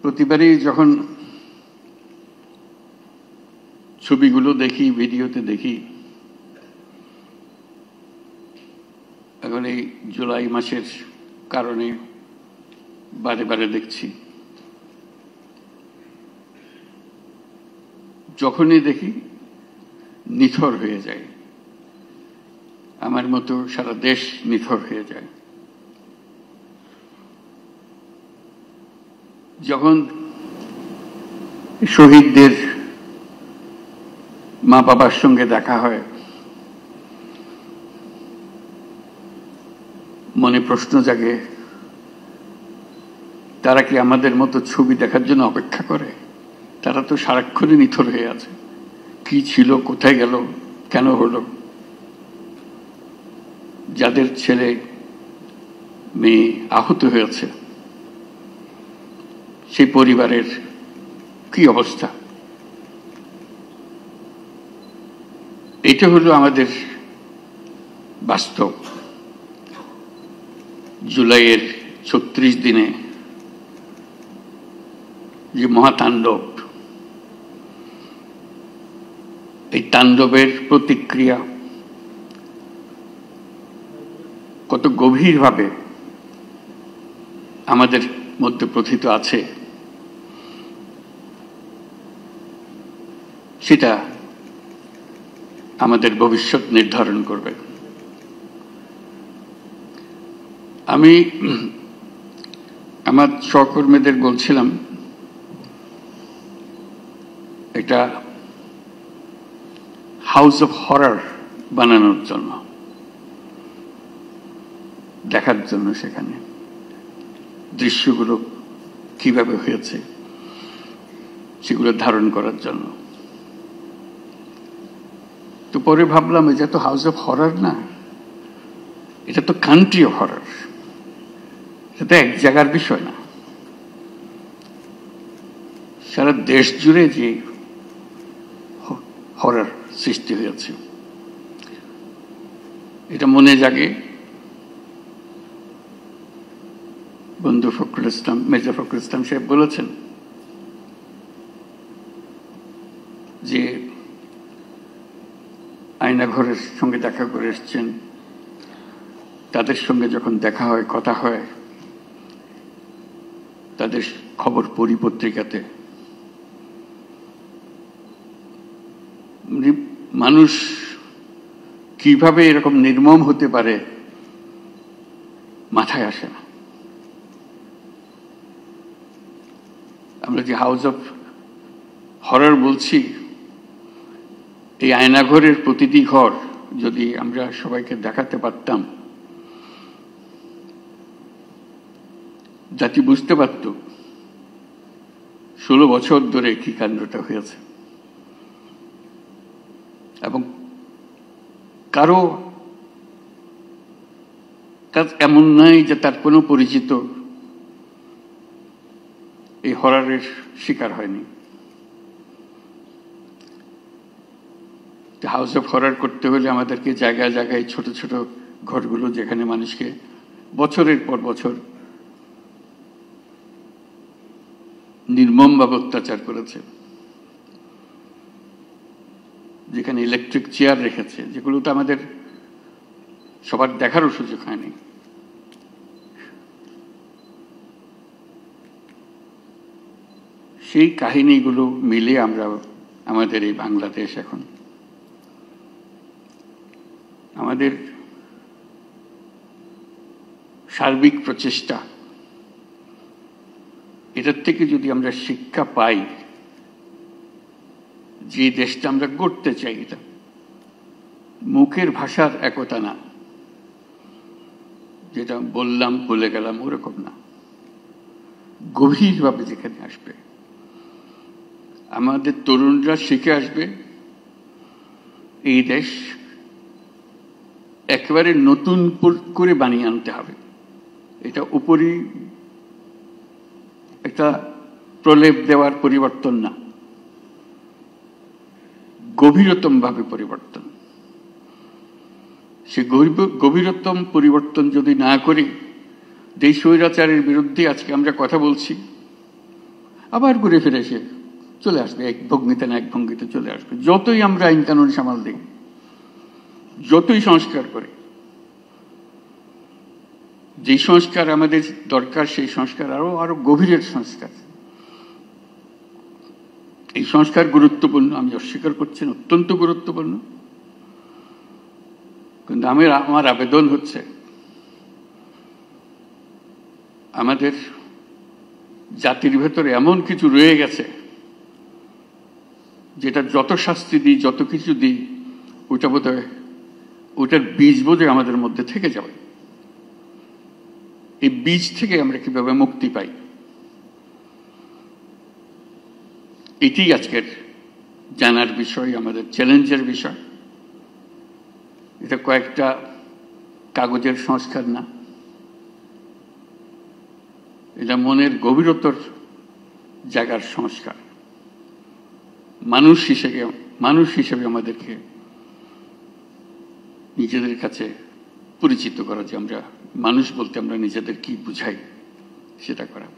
প্রতিবারই যখন ছবিগুলো দেখি, ভিডিওতে দেখি, এখন এই জুলাই মাসের কারণে বারে বারে দেখছি, যখনই দেখি নিথর হয়ে যায়, আমার মতো সারা দেশ নিথর হয়ে যায়। যখন শহীদদের মা বাবার সঙ্গে দেখা হয়, মনে প্রশ্ন জাগে, তারা কি আমাদের মতো ছবি দেখার জন্য অপেক্ষা করে? তারা তো সারাক্ষণই নিথর হয়ে আছে। কি ছিল, কোথায় গেল, কেন হলো? যাদের ছেলে মেয়ে আহত হয়েছে, সেই পরিবারের কি অবস্থা? এটা হলো আমাদের বাস্তব। জুলাইয়ের ৩৬ দিনে যে মহাতাণ্ডব, এই তাণ্ডবের প্রতিক্রিয়া কত গভীরভাবে আমাদের মধ্যে প্রথিত আছে, সেটা আমাদের ভবিষ্যৎ নির্ধারণ করবে। আমি আমার সহকর্মীদের বলছিলাম, একটা হাউস অফ হরর বানানোর জন্য, দেখার জন্য সেখানে দৃশ্যগুলো কিভাবে হয়েছে সেগুলো ধারণ করার জন্য। তো পরে ভাবলাম, এটা তো হাউস অফ হরর না, এটা তো কান্ট্রি অফ হরর। এটা তো এক জায়গার বিষয় না, সারা দেশ জুড়ে যে হরর সৃষ্টি হয়েছে, এটা মনে জাগে। বন্ধু ফখরুল ইসলাম, মির্জা ফখরুল ইসলাম সাহেব বলেছেন যে আয়নাঘরের সঙ্গে দেখা করে এসছেন, তাদের সঙ্গে যখন দেখা হয়, কথা হয়, তাদের খবর পড়ি পত্রিকাতে, মানুষ কিভাবে এরকম নির্মম হতে পারে মাথায় আসে না। আমরা যে হাউস অফ হরর বলছি, এই আয়নাঘরের প্রতিটি ঘর যদি আমরা সবাইকে দেখাতে পারতাম, জাতি বুঝতে পারত 16 বছর ধরে কি কাণ্ডটা হয়েছে। এবং কারো কাজ এমন নাই যে তার কোনো পরিচিত এই হররের শিকার হয়নি। হাউস অফ হরর করতে হলে আমাদেরকে জায়গায় জায়গায় ছোট ছোট ঘরগুলো, যেখানে মানুষকে বছরের পর বছর নির্মমভাবে অত্যাচার করেছে, যেখানে ইলেকট্রিক চেয়ার রেখেছে, যেগুলো তো আমাদের সবার দেখারও সুযোগ হয়নি। সেই কাহিনীগুলো মিলে আমরা আমাদের এই বাংলাদেশ, এখন আমাদের সার্বিক প্রচেষ্টা, এটার থেকে যদি আমরা শিক্ষা পাই, যে দেশটা আমরা গড়তে চাই, এটা মুখের ভাষার একতা না, যেটা বললাম ভুলে গেলাম ওরকম না, গভীরভাবে যেখানে আসবে, আমাদের তরুণরা শিখে আসবে, এই দেশ একেবারে নতুন করে বানিয়ে আনতে হবে। এটা উপরই একটা প্রলেপ দেওয়ার পরিবর্তন না, গভীরতম ভাবে পরিবর্তন। সে গভীরতম পরিবর্তন যদি না করি, যে স্বৈরাচারের বিরুদ্ধে আজকে আমরা কথা বলছি, আবার ঘুরে ফিরে এসে চলে আসবে, এক ভঙ্গিতে না এক ভঙ্গিতে চলে আসবে। যতই আমরা আইন কানুন সামাল দিই, যতই সংস্কার করি, যে সংস্কার আমাদের দরকার সেই সংস্কার আরো গভীরের সংস্কার। এই সংস্কার গুরুত্বপূর্ণ, আমি অস্বীকার করছি না, অত্যন্ত গুরুত্বপূর্ণ। কিন্তু আমার আবেদন হচ্ছে আমাদের জাতির ভেতরে এমন কিছু রয়ে গেছে যেটা যত শাস্তি দিই, যত কিছু দিই, ওইটা বোধহয় ওইটার বীজ বোধহয় আমাদের মধ্যে থেকে যাবে। এই বীজ থেকে আমরা কিভাবে মুক্তি পাই, এটি আজকের জানার বিষয়, আমাদের চ্যালেঞ্জের বিষয়। এটা কয়েকটা কাগজের সংস্কার না, এটা মনের গভীরতর জায়গার সংস্কার। মানুষ হিসেবে আমাদেরকে নিজেদের কাছে পরিচিত করা, যে আমরা মানুষ বলতে আমরা নিজেদের কি বুঝাই সেটা করা।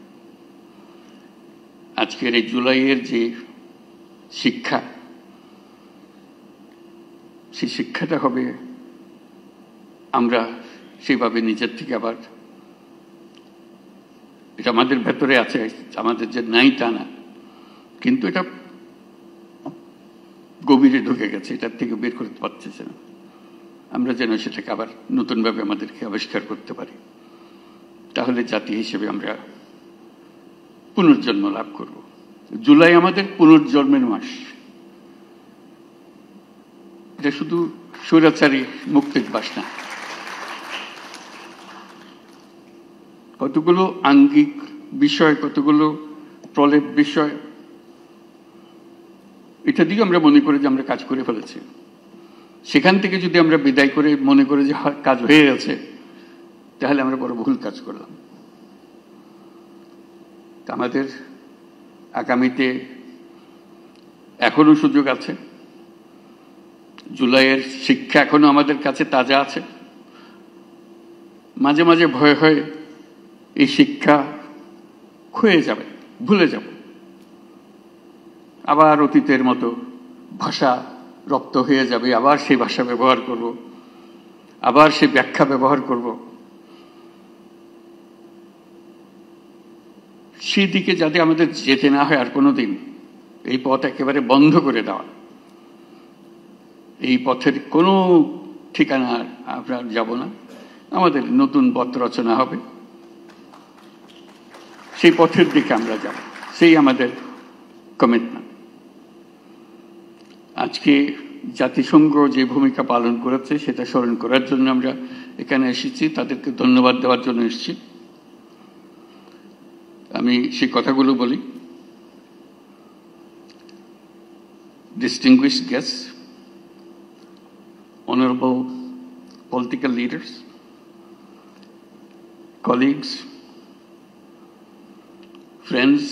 আজকের এই জুলাইয়ের যে শিক্ষা, সেই শিক্ষাটা হবে আমরা সেভাবে নিজের থেকে আবার, এটা আমাদের ভেতরে আছে, আমাদের যে নাই তা না, কিন্তু এটা গভীরে ঢুকে গেছে, এটার থেকে বের করতে পারতেছে না। আমরা যেন সেটাকে আবার নতুনভাবে আমাদেরকে আবিষ্কার করতে পারি, তাহলে জাতি হিসেবে আমরা পুনর্জন্ম লাভ করব। জুলাই আমাদের পুনর্জন্মের মাস। এটা শুধু স্বৈরাচারী মুক্তির বাস না, কতগুলো আঙ্গিক বিষয়, কতগুলো প্রলেপ বিষয়, এটা দিকে আমরা মনে করি যে আমরা কাজ করে ফেলেছি। সেখান থেকে যদি আমরা বিদায় করে মনে করি যে কাজ হয়ে গেছে, তাহলে আমরা বড় ভুল কাজ করলাম। আমাদের আগামীতে এখনো সুযোগ আছে। জুলাইয়ের শিক্ষা এখনো আমাদের কাছে তাজা আছে। মাঝে মাঝে ভয় হয় এই শিক্ষা ক্ষয়ে যাবে, ভুলে যাব, আবার অতীতের মতো ভাষা রপ্ত হয়ে যাবে, আবার সেই ভাষা ব্যবহার করব, আবার সেই ব্যাখ্যা ব্যবহার করব। সেই দিকে যাতে আমাদের যেতে না হয় আর কোনোদিন, এই পথ একেবারে বন্ধ করে দেওয়া। এই পথের কোনো ঠিকানা আমরা যাব না, আমাদের নতুন পথ রচনা হবে, সেই পথের দিকে আমরা যাব, সেই আমাদের কমিটমেন্ট। আজকে জাতিসংঘ যে ভূমিকা পালন করেছে সেটা স্মরণ করার জন্য আমরা এখানে এসেছি, তাদেরকে ধন্যবাদ দেওয়ার জন্য এসেছি। আমি সেই কথাগুলো বলি। Distinguished guests, honorable political leaders, colleagues, friends,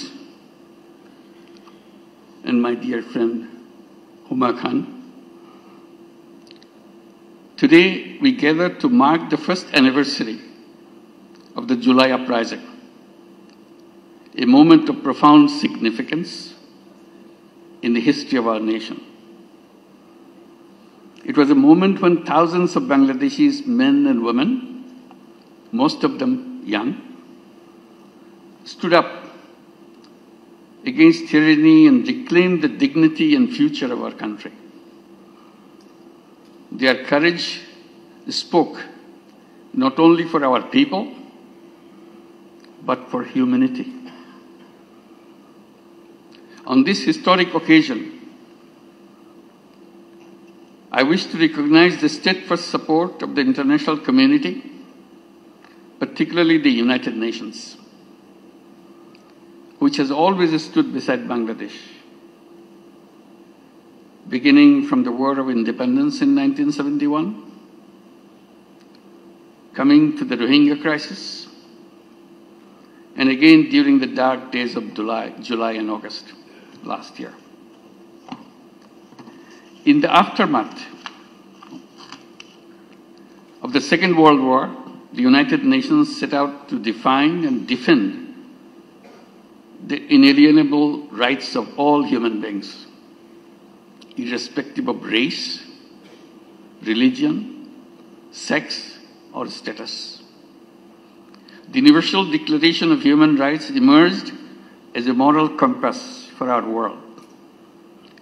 and my dear friend Huma Khan. Today we gather to mark the first anniversary of the July uprising, a moment of profound significance in the history of our nation. It was a moment when thousands of Bangladeshis, men and women, most of them young, stood up against tyranny and reclaimed the dignity and future of our country. Their courage spoke not only for our people, but for humanity. On this historic occasion, I wish to recognize the steadfast support of the international community, particularly the United Nations, which has always stood beside Bangladesh, beginning from the War of Independence in 1971, coming to the Rohingya crisis, and again during the dark days of July and August last year. In the aftermath of the Second World War, the United Nations set out to define and defend the inalienable rights of all human beings, irrespective of race, religion, sex, or status. The Universal Declaration of Human Rights emerged as a moral compass for our world,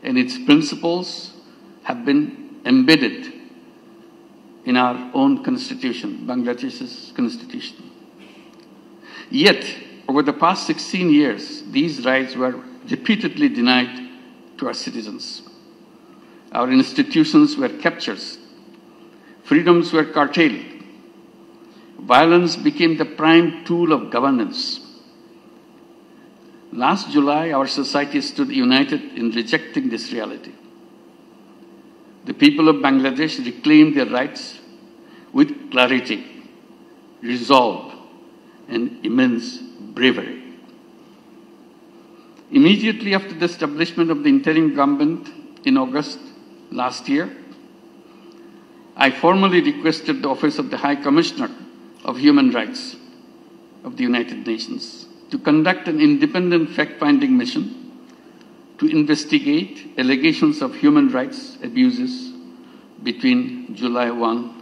and its principles have been embedded in our own constitution, Bangladesh's constitution. Yet, over the past 16 years, these rights were repeatedly denied to our citizens. Our institutions were captured. Freedoms were curtailed. Violence became the prime tool of governance. Last July, our society stood united in rejecting this reality. The people of Bangladesh reclaimed their rights with clarity, resolve, and immense bravery. Immediately after the establishment of the interim government in August last year, I formally requested the Office of the High Commissioner of Human Rights of the United Nations to conduct an independent fact-finding mission to investigate allegations of human rights abuses between July 1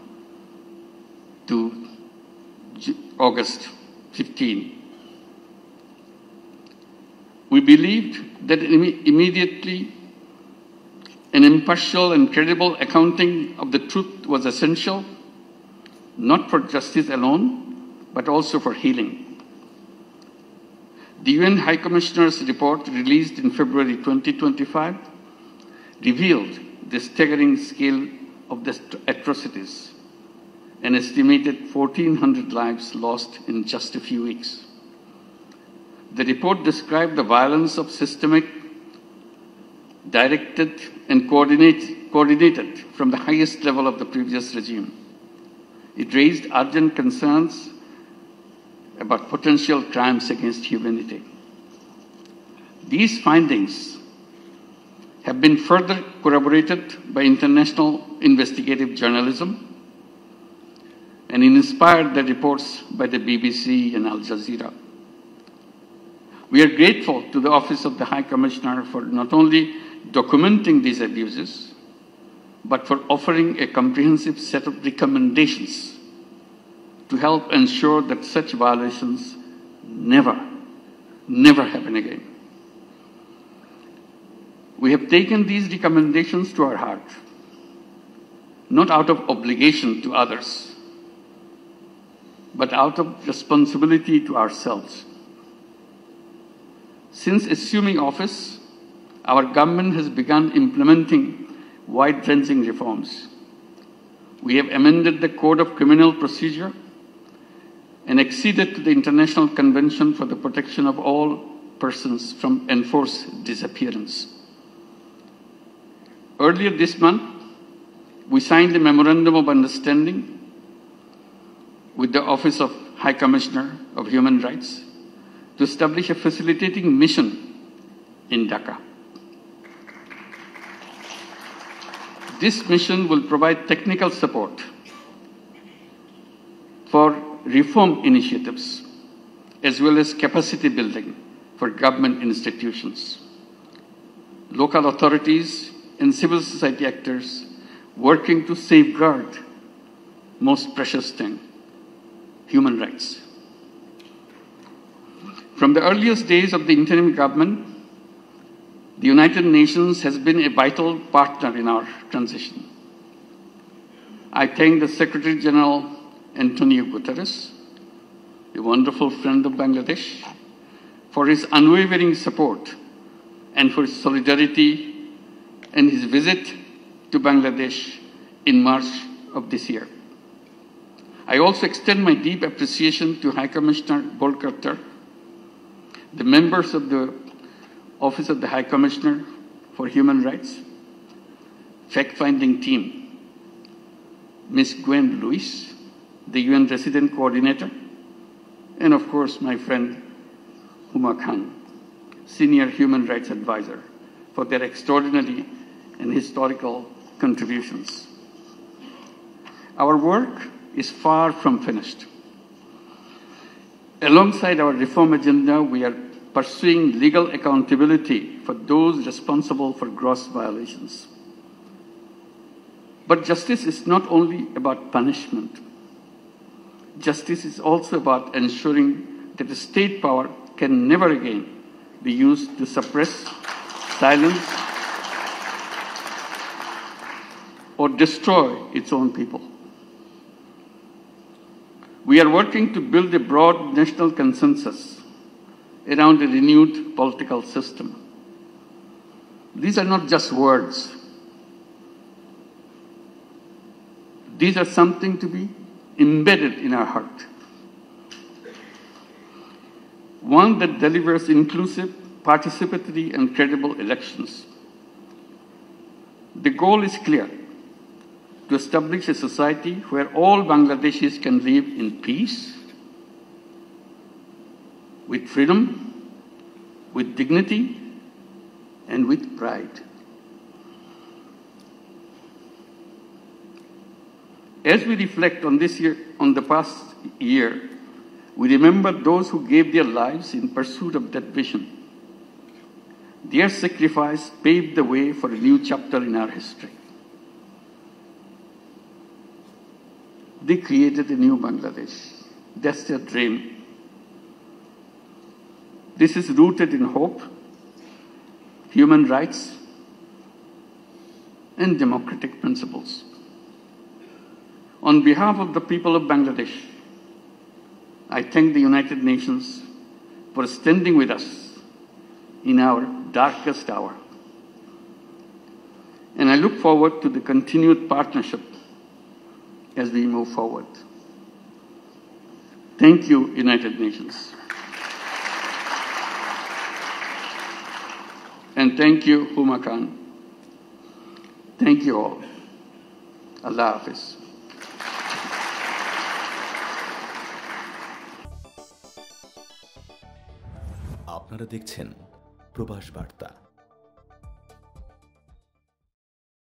to August 15. We believed that immediately an impartial and credible accounting of the truth was essential, not for justice alone, but also for healing. The UN High Commissioner's report, released in February 2025, revealed the staggering scale of the atrocities, an estimated 1,400 lives lost in just a few weeks. The report described the violence of systemic, directed, and coordinated from the highest level of the previous regime. It raised urgent concerns about potential crimes against humanity. These findings have been further corroborated by international investigative journalism and inspired the reports by the BBC and Al Jazeera. We are grateful to the Office of the High Commissioner for not only documenting these abuses, but for offering a comprehensive set of recommendations to help ensure that such violations never happen again. We have taken these recommendations to our heart, not out of obligation to others, but out of responsibility to ourselves. Since assuming office, our government has begun implementing wide-ranging reforms. We have amended the Code of Criminal Procedure and acceded to the International Convention for the Protection of All Persons from Enforced Disappearance. Earlier this month, we signed a Memorandum of Understanding with the Office of High Commissioner of Human Rights to establish a facilitating mission in Dhaka. This mission will provide technical support for reform initiatives as well as capacity building for government institutions, local authorities, and civil society actors working to safeguard most precious thing, human rights. From the earliest days of the interim government, the United Nations has been a vital partner in our transition. I thank the Secretary General Antonio Guterres, a wonderful friend of Bangladesh, for his unwavering support and for his solidarity and his visit to Bangladesh in March of this year. I also extend my deep appreciation to High Commissioner Volker Turk, the members of the Office of the High Commissioner for Human Rights, fact-finding team, Ms. Gwen Lewis, the UN Resident Coordinator, and of course my friend Huma Khan, Senior Human Rights Advisor, for their extraordinary and historical contributions. Our work is far from finished. Alongside our reform agenda, we are pursuing legal accountability for those responsible for gross violations. But justice is not only about punishment. Justice is also about ensuring that the state power can never again be used to suppress, silence, or destroy its own people. We are working to build a broad national consensus around a renewed political system. These are not just words. These are something to be embedded in our heart. One that delivers inclusive, participatory, and credible elections. The goal is clear: to establish a society where all Bangladeshis can live in peace, with freedom, with dignity, and with pride. As we reflect on the past year, we remember those who gave their lives in pursuit of that vision. Their sacrifice paved the way for a new chapter in our history. They created a new Bangladesh. That's their dream. This is rooted in hope, human rights, and democratic principles. On behalf of the people of Bangladesh, I thank the United Nations for standing with us in our darkest hour. And I look forward to the continued partnership as we move forward. Thank you, United Nations. And thank you, Huma Khan. Thank you all. Allah Hafiz. আপনারা দেখছেন প্রবাস বার্তা।